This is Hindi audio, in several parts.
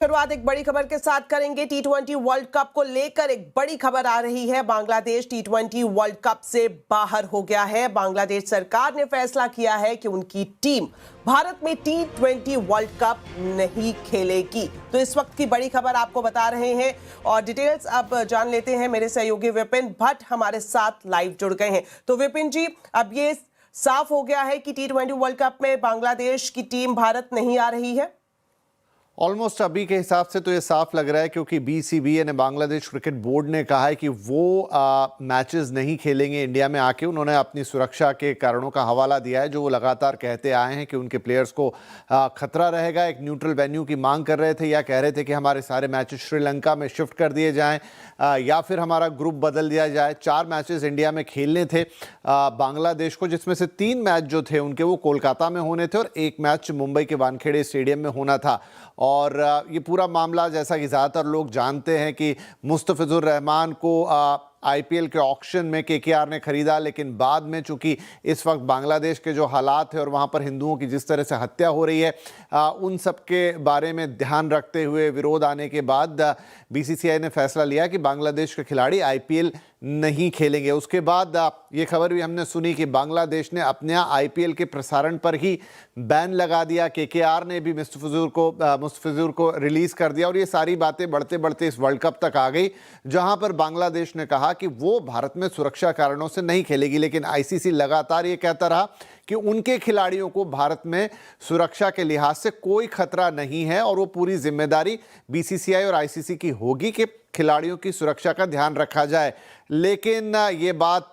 शुरुआत एक बड़ी खबर के साथ करेंगे। टी20 वर्ल्ड कप को लेकर एक बड़ी खबर आ रही है। बांग्लादेश टी20 वर्ल्ड कप से बाहर हो गया है। बांग्लादेश सरकार ने फैसला किया है कि उनकी टीम भारत में टी20 वर्ल्ड कप नहीं खेलेगी। तो इस वक्त की बड़ी खबर आपको बता रहे हैं और डिटेल्स अब जान लेते हैं। मेरे सहयोगी विपिन भट्ट हमारे साथ लाइव जुड़ गए हैं। तो विपिन जी, अब ये साफ हो गया है कि टी20 वर्ल्ड कप में बांग्लादेश की टीम भारत नहीं आ रही है। ऑलमोस्ट अभी के हिसाब से तो ये साफ लग रहा है, क्योंकि बीसीबी यानी बांग्लादेश क्रिकेट बोर्ड ने कहा है कि वो मैचेस नहीं खेलेंगे इंडिया में आके। उन्होंने अपनी सुरक्षा के कारणों का हवाला दिया है, जो वो लगातार कहते आए हैं कि उनके प्लेयर्स को खतरा रहेगा। एक न्यूट्रल वेन्यू की मांग कर रहे थे या कह रहे थे कि हमारे सारे मैचेस श्रीलंका में शिफ्ट कर दिए जाएं या फिर हमारा ग्रुप बदल दिया जाए। 4 मैचेस इंडिया में खेलने थे बांग्लादेश को, जिसमें से 3 मैच जो थे उनके वो कोलकाता में होने थे और 1 मैच मुंबई के वानखेड़े स्टेडियम में होना था। और ये पूरा मामला, जैसा कि ज़्यादातर लोग जानते हैं कि मुस्तफिजुर रहमान को आईपीएल के ऑक्शन में केकेआर ने खरीदा, लेकिन बाद में चूंकि इस वक्त बांग्लादेश के जो हालात है और वहाँ पर हिंदुओं की जिस तरह से हत्या हो रही है, उन सब के बारे में ध्यान रखते हुए विरोध आने के बाद बीसीसीआई ने फैसला लिया कि बांग्लादेश के खिलाड़ी आईपीएल नहीं खेलेंगे। उसके बाद ये खबर भी हमने सुनी कि बांग्लादेश ने अपने आईपीएल के प्रसारण पर ही बैन लगा दिया। केकेआर ने भी मुस्तफिजुर को रिलीज कर दिया और ये सारी बातें बढ़ते बढ़ते इस वर्ल्ड कप तक आ गई, जहां पर बांग्लादेश ने कहा कि वो भारत में सुरक्षा कारणों से नहीं खेलेगी। लेकिन आईसीसी लगातार ये कहता रहा कि उनके खिलाड़ियों को भारत में सुरक्षा के लिहाज से कोई खतरा नहीं है और वो पूरी जिम्मेदारी बीसीसीआई और आईसीसी की होगी कि खिलाड़ियों की सुरक्षा का ध्यान रखा जाए। लेकिन ये बात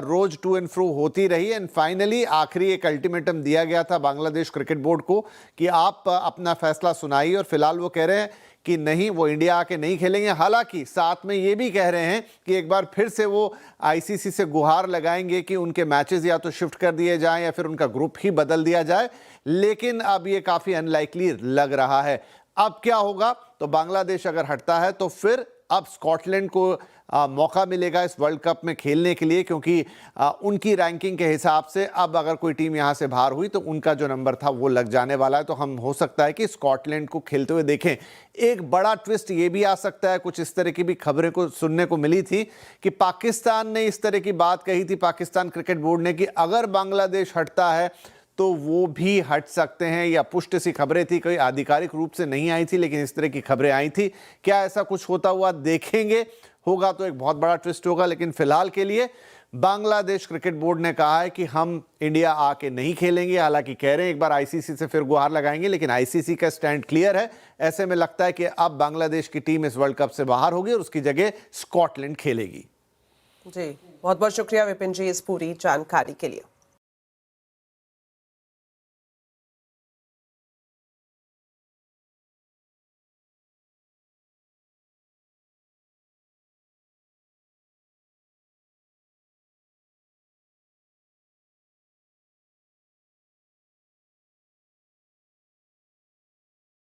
रोज टू एंड फ्रो होती रही एंड फाइनली आखिरी एक अल्टीमेटम दिया गया था बांग्लादेश क्रिकेट बोर्ड को कि आप अपना फैसला सुनाइए। और फिलहाल वो कह रहे हैं कि नहीं, वो इंडिया आके नहीं खेलेंगे। हालांकि साथ में ये भी कह रहे हैं कि एक बार फिर से वो आईसीसी से गुहार लगाएंगे कि उनके मैचेस या तो शिफ्ट कर दिए जाएं या फिर उनका ग्रुप ही बदल दिया जाए। लेकिन अब ये काफ़ी अनलाइकली लग रहा है। अब क्या होगा? तो बांग्लादेश अगर हटता है तो फिर अब स्कॉटलैंड को मौका मिलेगा इस वर्ल्ड कप में खेलने के लिए, क्योंकि उनकी रैंकिंग के हिसाब से अब अगर कोई टीम यहां से बाहर हुई तो उनका जो नंबर था वो लग जाने वाला है। तो हम हो सकता है कि स्कॉटलैंड को खेलते हुए देखें। एक बड़ा ट्विस्ट ये भी आ सकता है, कुछ इस तरह की भी खबरें को सुनने को मिली थी कि पाकिस्तान ने इस तरह की बात कही थी, पाकिस्तान क्रिकेट बोर्ड ने, कि अगर बांग्लादेश हटता है तो वो भी हट सकते हैं। या पुष्ट सी खबरें थी, कोई आधिकारिक रूप से नहीं आई थी, लेकिन इस तरह की खबरें आई थी। क्या ऐसा कुछ होता हुआ देखेंगे? होगा तो एक बहुत बड़ा ट्विस्ट होगा। लेकिन फिलहाल के लिए बांग्लादेश क्रिकेट बोर्ड ने कहा है कि हम इंडिया आके नहीं खेलेंगे। हालांकि कह रहे हैं एक बार आईसीसी से फिर गुहार लगाएंगे, लेकिन आईसीसी का स्टैंड क्लियर है। ऐसे में लगता है कि अब बांग्लादेश की टीम इस वर्ल्ड कप से बाहर होगी और उसकी जगह स्कॉटलैंड खेलेगी। जी, बहुत बहुत शुक्रिया विपिन जी इस पूरी जानकारी के लिए।